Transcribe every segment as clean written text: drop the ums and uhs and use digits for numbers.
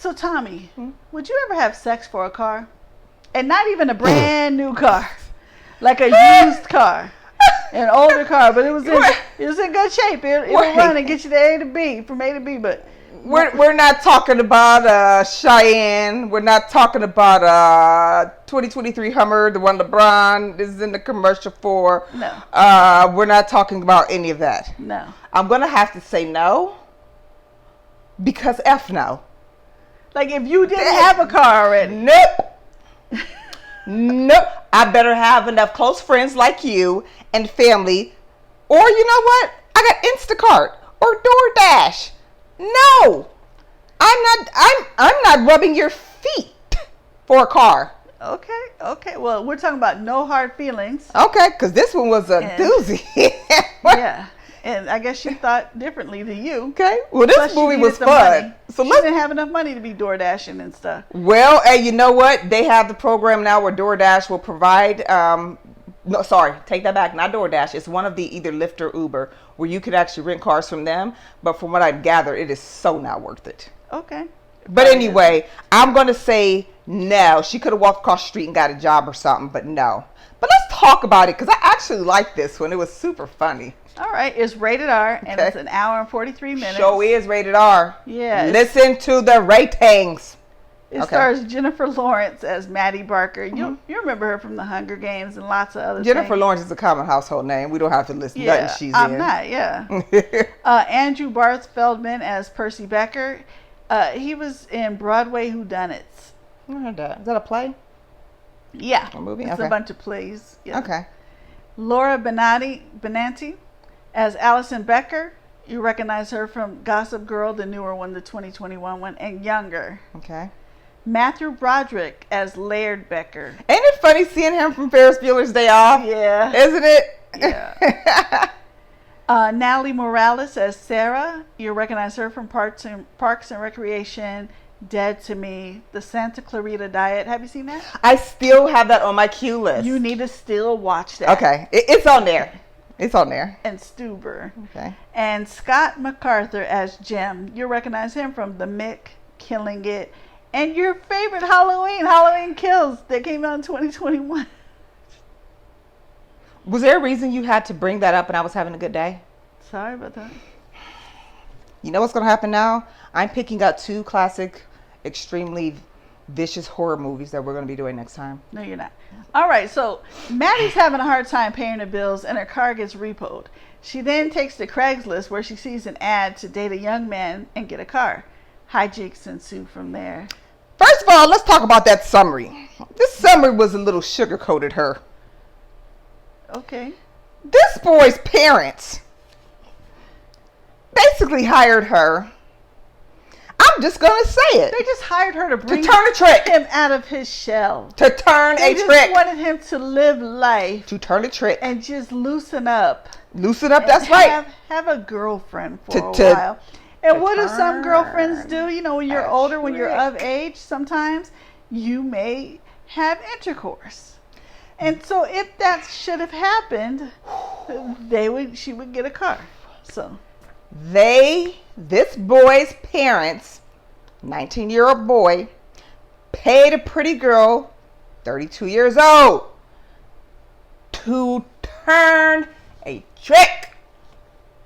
So Thommi, would you ever have sex for a car? And not even a brand new car. Like a used car. An older car, but it was in good shape. It would run and get you to A to B, from A to B, but we're not talking about Cheyenne. We're not talking about 2023 Hummer, the one LeBron is in the commercial for. No. We're not talking about any of that. No. I'm gonna have to say no. Because F no. Like if you didn't have a car already. Nope. Nope. I better have enough close friends like you and family. Or you know what? I got Instacart or DoorDash. No. I'm not rubbing your feet for a car. Okay. Well, we're talking about no hard feelings. Okay, because this one was a doozy. Yeah. And I guess she thought differently than you. Okay. Well, this movie was fun. So she didn't have enough money to be door dashing and stuff. Well, hey, you know what? They have the program now where DoorDash will provide. No, sorry, take that back. Not DoorDash. It's one of the either Lyft or Uber where you could actually rent cars from them. But from what I've gathered, it is so not worth it. Okay. But anyway, I'm going to say no. She could have walked across the street and got a job or something, but no. But let's talk about it because I actually like this one. It was super funny. All right, it's rated R, and it's an hour and 43 minutes. Show is rated R. Yeah. Listen to the ratings. It stars Jennifer Lawrence as Maddie Barker. You remember her from The Hunger Games and lots of other Jennifer things. Lawrence is a common household name. We don't have to list nothing she's I'm in. not, Andrew Barth Feldman as Percy Becker. He was in Broadway Whodunits. I heard that. Is that a play? Yeah. A movie? It's a bunch of plays. Yeah. Okay. Laura Benanti as Allison Becker. You recognize her from Gossip Girl, the newer one, the 2021 one, and Younger. Okay. Matthew Broderick as Laird Becker. Ain't it funny seeing him from Ferris Bueller's Day Off? Yeah. Isn't it? Yeah. Natalie Morales as Sarah. You recognize her from Parks and Recreation, Dead to Me, The Santa Clarita Diet. Have you seen that? I still have that on my queue list. You need to still watch that. Okay. It's on there. It's on there. And Stuber. Okay. And Scott MacArthur as Jim. You recognize him from The Mick, Killing It, and your favorite Halloween Kills, that came out in 2021. Was there a reason you had to bring that up and I was having a good day? Sorry about that. You know what's going to happen now? I'm picking up 2 classic, extremely vicious horror movies that we're going to be doing next time. No, you're not. All right, so Maddie's having a hard time paying her bills and her car gets repoed. She then takes to Craigslist where she sees an ad to date a young man and get a car. Hijinks ensue from there. First of all, let's talk about that summary. This summary was a little sugar-coated her. Okay. This boy's parents basically hired her. I'm just going to say it. They just hired her to turn a trick. Him out of his shell. To turn a trick. They just wanted him to live life. To turn a trick. And just loosen up. Loosen up, that's right. Have a girlfriend for a while. And what do some girlfriends do? You know, when you're older, when you're of age, sometimes you may have intercourse. And so if that should have happened, she would get a car. So this boy's parents, 19-year-old boy, paid a pretty girl, 32 years old, to turn a trick.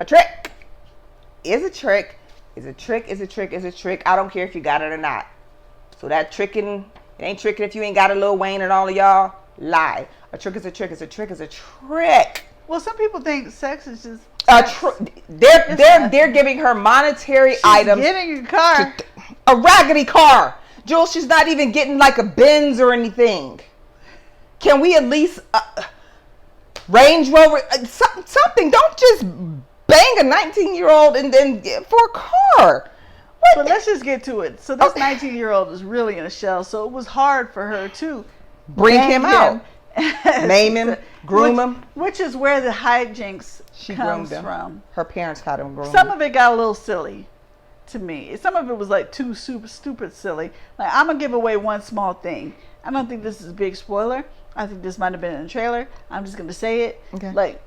A trick is a trick. Is a trick, is a trick, is a trick. I don't care if you got it or not. So that tricking, it ain't tricking if you ain't got a Lil Wayne and all of y'all. Lie. A trick is a trick, is a trick, is a trick. Well, some people think sex is just they're giving her monetary items. Getting a car. A raggedy car. Jules, she's not even getting like a Benz or anything. Can we at least Range Rover something? Don't just bang a 19-year-old and then for a car. But let's just get to it. So this 19-year-old is really in a shell. So it was hard for her to bring him out, name him, groom him. Which is where the hijinks comes from. Her parents had him groomed. Some of it got a little silly to me. Some of it was like too super stupid silly. Like, I'm gonna give away one small thing. I don't think this is a big spoiler. I think this might have been in the trailer. I'm just gonna say it. Okay. Like,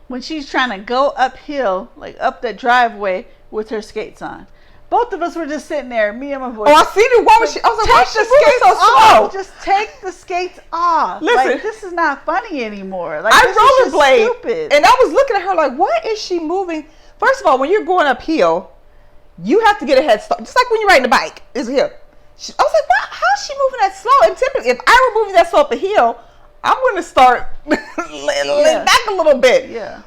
when she's trying to go uphill, like up that driveway with her skates on, Both of us were just sitting there, me and my boy. Oh, I seen it. Why was she? I was like, why is she moving so slow? Just take the skates off. Listen, like, this is not funny anymore. Like, I rollerblade, and I was looking at her like, why is she moving? First of all, when you're going uphill, you have to get a head start. Just like when you're riding a bike, it's a hill. I was like, wow, how is she moving that slow? And typically, if I were moving that slow up a hill, I'm going to start lean back a little bit. Yeah.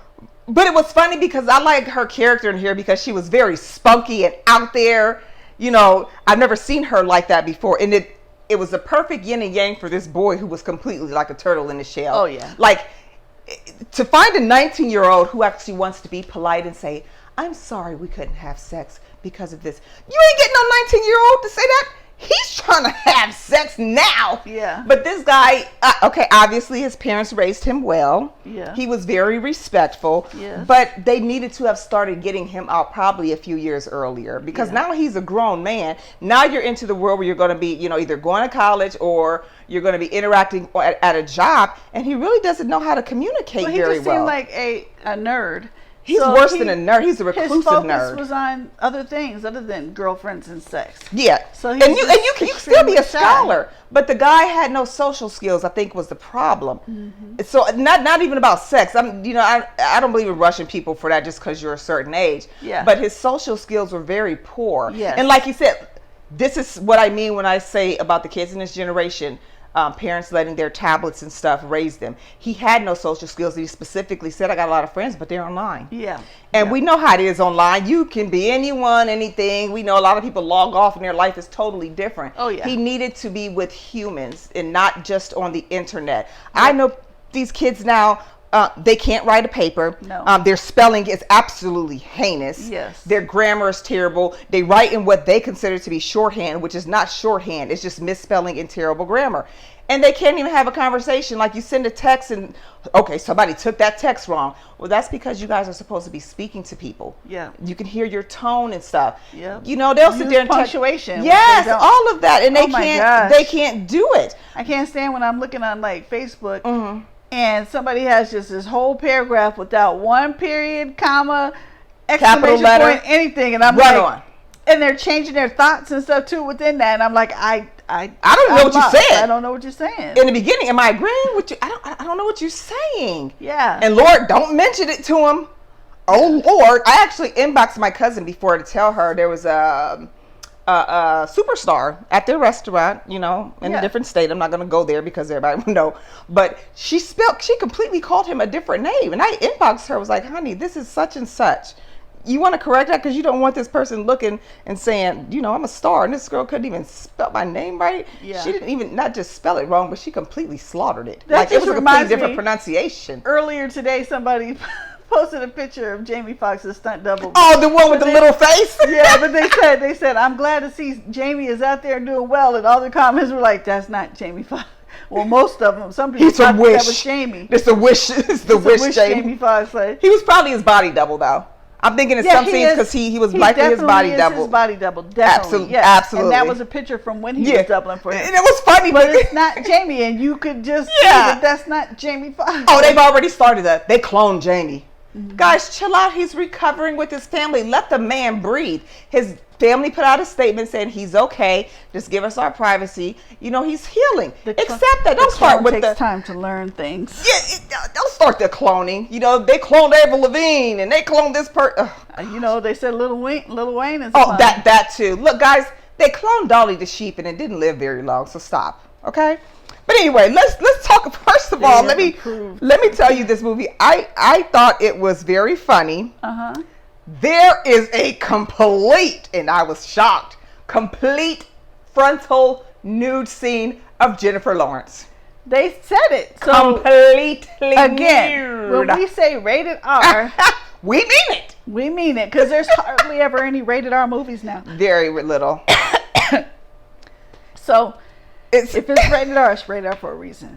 But it was funny because I like her character in here because she was very spunky and out there. You know, I've never seen her like that before. And it was a perfect yin and yang for this boy who was completely like a turtle in his shell. Oh, yeah. Like, to find a 19-year-old who actually wants to be polite and say, I'm sorry we couldn't have sex because of this. You ain't getting no 19-year-old to say that. He's trying to have sex now. Yeah. But this guy, okay, obviously his parents raised him well. Yeah. He was very respectful. Yeah. But they needed to have started getting him out probably a few years earlier because now he's a grown man. Now you're into the world where you're going to be, you know, either going to college or you're going to be interacting at a job. And he really doesn't know how to communicate very well. He just seemed like a nerd. He's worse than a nerd. He's a reclusive his focus nerd. Was on other things other than girlfriends and sex. Yeah. So and you can still be a scholar, but the guy had no social skills, I think, was the problem. Mm-hmm. So not even about sex. I don't believe in rushing people for that just because you're a certain age. Yeah. But his social skills were very poor. Yes. And like you said, this is what I mean when I say about the kids in this generation. Parents letting their tablets and stuff raise them. He had no social skills. He specifically said, I got a lot of friends, but they're online. Yeah. And we know how it is online. You can be anyone, anything. We know a lot of people log off and their life is totally different. Oh, yeah. He needed to be with humans and not just on the internet. Yeah. I know these kids now, they can't write a paper. No. Their spelling is absolutely heinous. Yes. Their grammar is terrible. They write in what they consider to be shorthand, which is not shorthand. It's just misspelling and terrible grammar. And they can't even have a conversation. Like, you send a text and, okay, somebody took that text wrong. Well, that's because you guys are supposed to be speaking to people. Yeah. You can hear your tone and stuff. Yeah. You know, they'll sit there and punctuation. Yes, all of that. And they can't do it. I can't stand when I'm looking on like Facebook and somebody has just this whole paragraph without one period, comma, exclamation point, anything, and I'm like, and they're changing their thoughts and stuff too within that, and I'm like, I don't know what you're saying. I don't know what you're saying. In the beginning, am I agreeing with you? I don't know what you're saying. Yeah. And Lord, don't mention it to him. Oh Lord, I actually inboxed my cousin before to tell her there was a superstar at their restaurant, you know, in a different state. I'm not going to go there because everybody will know. But she completely called him a different name. And I inboxed her, was like, honey, this is such and such. You want to correct that because you don't want this person looking and saying, you know, I'm a star. And this girl couldn't even spell my name right. Yeah. She didn't even, not just spell it wrong, but she completely slaughtered it. That like, it was a completely different pronunciation. Earlier today, somebody posted a picture of Jamie Foxx's stunt double. Oh, the one with the little face? Yeah, but they said, I'm glad to see Jamie is out there doing well. And all the comments were like, that's not Jamie Foxx. Well, most of them. Some people thought that was Jamie. It's a wish. It's the wish Jamie Foxx. Like, he was probably his body double, though. I'm thinking in some scenes because he was likely his body double. His body double, definitely. Absolutely. And that was a picture from when he was doubling for him. And it was funny, but it's not Jamie, and you could just see that that's not Jamie Foxx. Oh, they've already started that. They cloned Jamie. Mm-hmm. Guys, chill out. He's recovering with his family. Let the man breathe. His family put out a statement saying he's okay. Just give us our privacy. You know, he's healing. Accept that. Don't start with takes time to learn things. Yeah, don't start the cloning. You know, they cloned Avril Lavigne and they cloned this person. You know, they said Lil Wayne is fun. That too. Look, guys, they cloned Dolly the sheep and it didn't live very long. So stop, okay? But anyway, let's talk. First of all, let me tell you this movie. I thought it was very funny. There is a complete, and I was shocked, complete frontal nude scene of Jennifer Lawrence. They said it. So completely again, nude. When we say rated R, we mean it. We mean it because there's hardly ever any rated R movies now. Very little. So if it's rated R, it's rated R for a reason.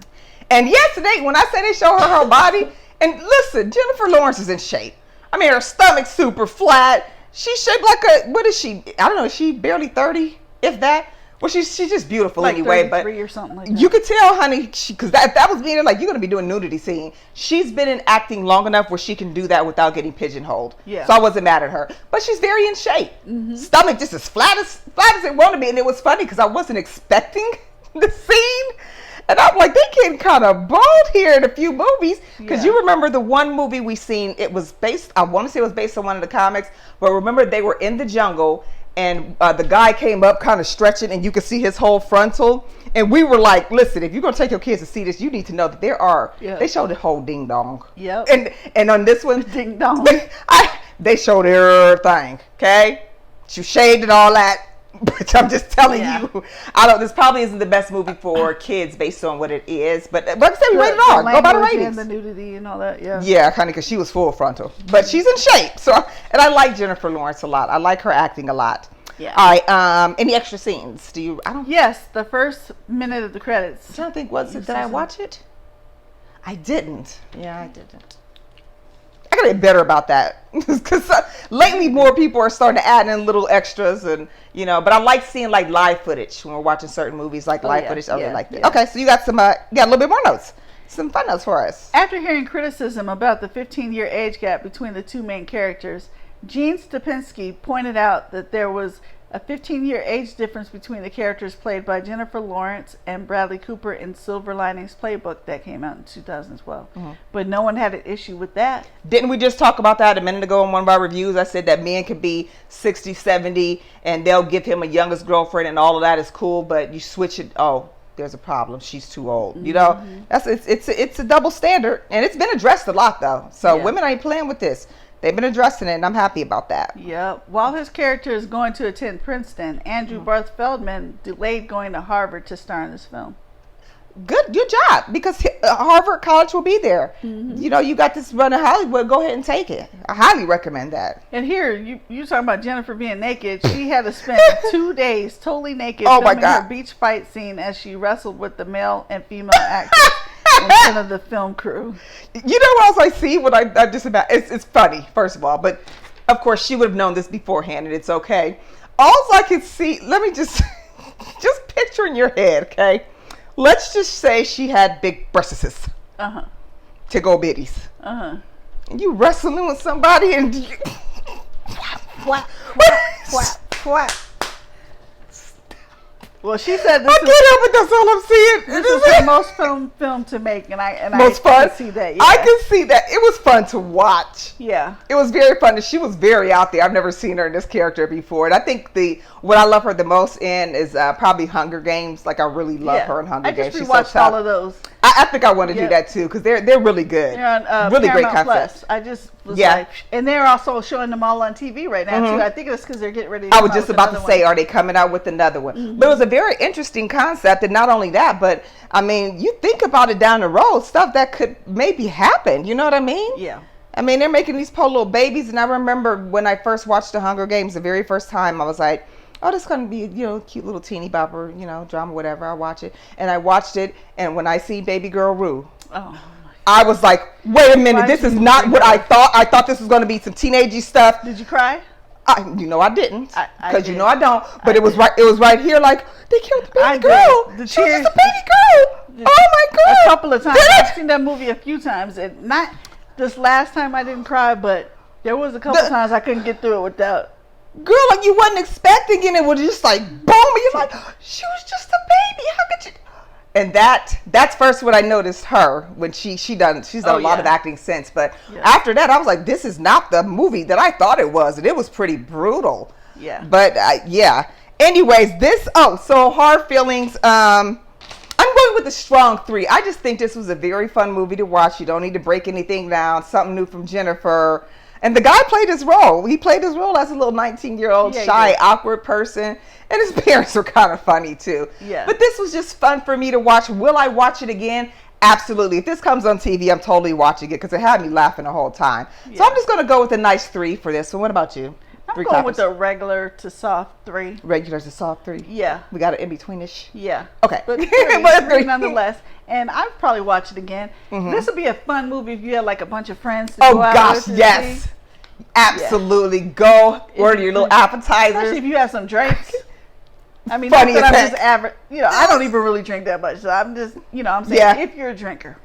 And yesterday, when I said they show her body, and listen, Jennifer Lawrence is in shape. I mean, her stomach's super flat. She's shaped like what is she? I don't know. Is she barely 30, if that? Well, she's just beautiful like anyway, but or something like that. You could tell, honey, because that was being like, you're going to be doing nudity scene. She's been in acting long enough where she can do that without getting pigeonholed. Yeah. So I wasn't mad at her, but she's very in shape. Mm-hmm. Stomach just as flat as it wanted to be, and it was funny because I wasn't expecting the scene, and I'm like, they getting kind of bald here in a few movies because you remember the one movie we seen. It was based. I want to say it was based on one of the comics, but remember they were in the jungle. And the guy came up kind of stretching and you could see his whole frontal. And we were like, listen, if you're going to take your kids to see this, you need to know that they showed the whole ding dong. Yep. And on this one, ding dong. They showed everything. Okay. She shaved and all that. But I'm just telling you, this probably isn't the best movie for kids based on what it is. But like I said, we rated R. Go by the ratings. And the nudity and all that, yeah. Yeah, kind of, because she was full frontal. But she's in shape. So, and I like Jennifer Lawrence a lot. I like her acting a lot. Yeah. All right. Any extra scenes? Yes, the first minute of the credits. I'm trying to think, did I watch it? I didn't. Yeah, I didn't. I gotta get better about that because lately more people are starting to add in little extras and but I like seeing like live footage when we're watching certain movies, like live footage. I really like that. Okay, so you got some a little bit more notes, some fun notes for us. After hearing criticism about the 15-year age gap between the two main characters, Gene Stupinski pointed out that there was a 15-year age difference between the characters played by Jennifer Lawrence and Bradley Cooper in Silver Linings Playbook that came out in 2012. Mm-hmm. But no one had an issue with that. Didn't we just talk about that a minute ago in one of our reviews? I said that men could be 60, 70, and they'll give him a youngest girlfriend and all of that is cool, but you switch it, there's a problem. She's too old. Mm-hmm. It's a double standard, and it's been addressed a lot, though. So women ain't playing with this. They've been addressing it, and I'm happy about that. Yeah. While his character is going to attend Princeton, Andrew Barth Feldman delayed going to Harvard to star in this film. Good job, because Harvard College will be there. Mm-hmm. You got this run in Hollywood. Go ahead and take it. I highly recommend that. And here, you're talking about Jennifer being naked. She had to spend 2 days totally naked filming her beach fight scene as she wrestled with the male and female actors. In front of the film crew. You know what else I see when I just about it's funny, first of all, but of course she would have known this beforehand and it's okay. All I can see, let me just picture in your head, okay? Let's just say she had big breasts. Uh-huh. To go bitties. Uh-huh. And you wrestling with somebody and what? Well, she said this I can't help it. That's all I'm seeing. This is the most fun film to make, and I can see that. Yeah. I can see that. It was fun to watch. Yeah, it was very fun. She was very out there. I've never seen her in this character before, and I think what I love her the most in is probably Hunger Games. Like I really love her in Hunger Games. I just rewatched all of those. I think I want to do that too because they're really good. They're on really Paramount great concept. Plus. I just was like, and they're also showing them all on TV right now too. I think it's because they're getting ready. I was just about to say, are they coming out with another one? Mm-hmm. But it was a very interesting concept, and not only that, but I mean, you think about it down the road, stuff that could maybe happen. You know what I mean? Yeah. I mean, they're making these poor little babies, and I remember when I first watched The Hunger Games the very first time, I was like, oh, this is going to be, cute little teeny bopper, drama, whatever. I'll watch it. And I watched it, and when I see Baby Girl Rue, I was like, wait a minute, this is not what I thought. I thought this was going to be some teenagey stuff. Did you cry? I didn't, because I don't. But it was right here, like they killed the baby girl. She was just a baby girl. Oh my god! A couple of times. I've seen that movie a few times, and not this last time I didn't cry, but there was a couple times I couldn't get through it without. Girl, like you wasn't expecting it. It was just like boom, and you're like, she was just a baby. How could you? And that's first what I noticed her when she's done a lot of acting since. But after that, I was like, this is not the movie that I thought it was, and it was pretty brutal. Yeah. But anyways, so Hard Feelings. I'm going with a strong 3. I just think this was a very fun movie to watch. You don't need to break anything down. Something new from Jennifer. And the guy played his role. He played his role as a little 19-year-old shy, awkward person. And his parents were kind of funny, too. Yeah. But this was just fun for me to watch. Will I watch it again? Absolutely. If this comes on TV, I'm totally watching it because it had me laughing the whole time. Yeah. So I'm just going to go with a nice 3 for this one. What about you? I'm going with a regular to soft 3. Regular to soft 3? Yeah. We got it in betweenish? Yeah. Okay. But 3 nonetheless. And I'd probably watch it again. Mm-hmm. This would be a fun movie if you had like a bunch of friends to go out with. Yes. See. Absolutely. Go order your little appetizer. Especially if you have some drinks. I mean, funny not that as I'm heck. just average. You know, I don't even really drink that much. So I'm just, I'm saying if you're a drinker.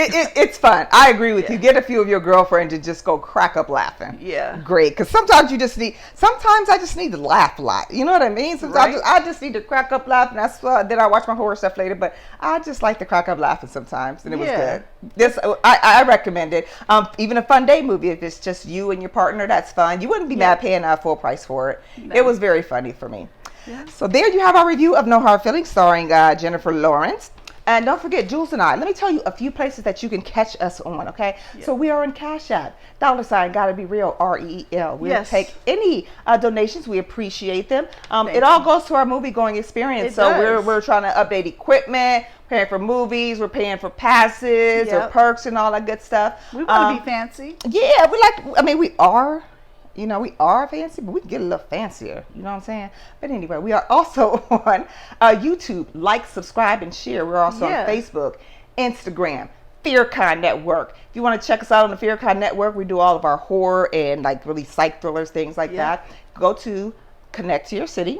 It's fun. I agree with you. Get a few of your girlfriends and just go crack up laughing. Yeah. Great. Because sometimes sometimes I just need to laugh a lot. You know what I mean? Sometimes I just need to crack up laughing. That's then I watch my horror stuff later. But I just like to crack up laughing sometimes. And it was good. I recommend it. Even a fun day movie. If it's just you and your partner, that's fun. You wouldn't be mad paying full price for it. No. It was very funny for me. Yeah. So there you have our review of No Hard Feelings starring Jennifer Lawrence. And don't forget, Jules and I, let me tell you a few places that you can catch us on, okay? Yeah. So we are on Cash App, $ GottaBeReel, REEL. We'll take any donations. We appreciate them. It all goes to our movie-going experience. We're trying to update equipment, paying for movies, we're paying for passes or perks and all that good stuff. We want to be fancy. Yeah, we are. You know, we are fancy, but we can get a little fancier. You know what I'm saying? But anyway, we are also on YouTube. Like, subscribe, and share. We're also on Facebook, Instagram, FearCon Network. If you want to check us out on the FearCon Network, we do all of our horror and like really psych thrillers, things like that. Go to Connect to Your City.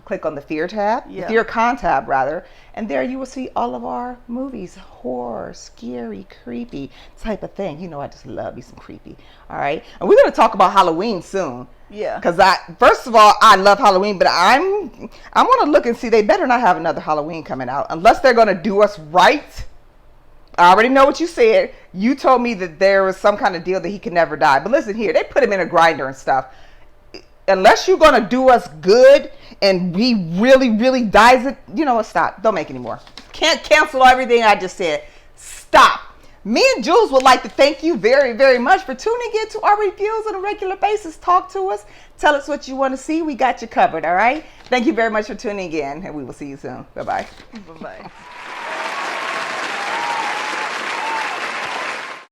Click on the Fear tab, the FearCon tab rather, and there you will see all of our movies, horror, scary, creepy type of thing. You know, I just love me some creepy. All right, and we're gonna talk about Halloween soon. Yeah. Because first of all, I love Halloween, but I want to look and see. They better not have another Halloween coming out unless they're gonna do us right. I already know what you said. You told me that there was some kind of deal that he could never die. But listen here, they put him in a grinder and stuff. Unless you're going to do us good and he really, really dies it, you know what, stop. Don't make any more. Can't cancel everything I just said. Stop. Me and Jules would like to thank you very, very much for tuning in to our reviews on a regular basis. Talk to us. Tell us what you want to see. We got you covered, all right? Thank you very much for tuning in, and we will see you soon. Bye-bye. Bye-bye.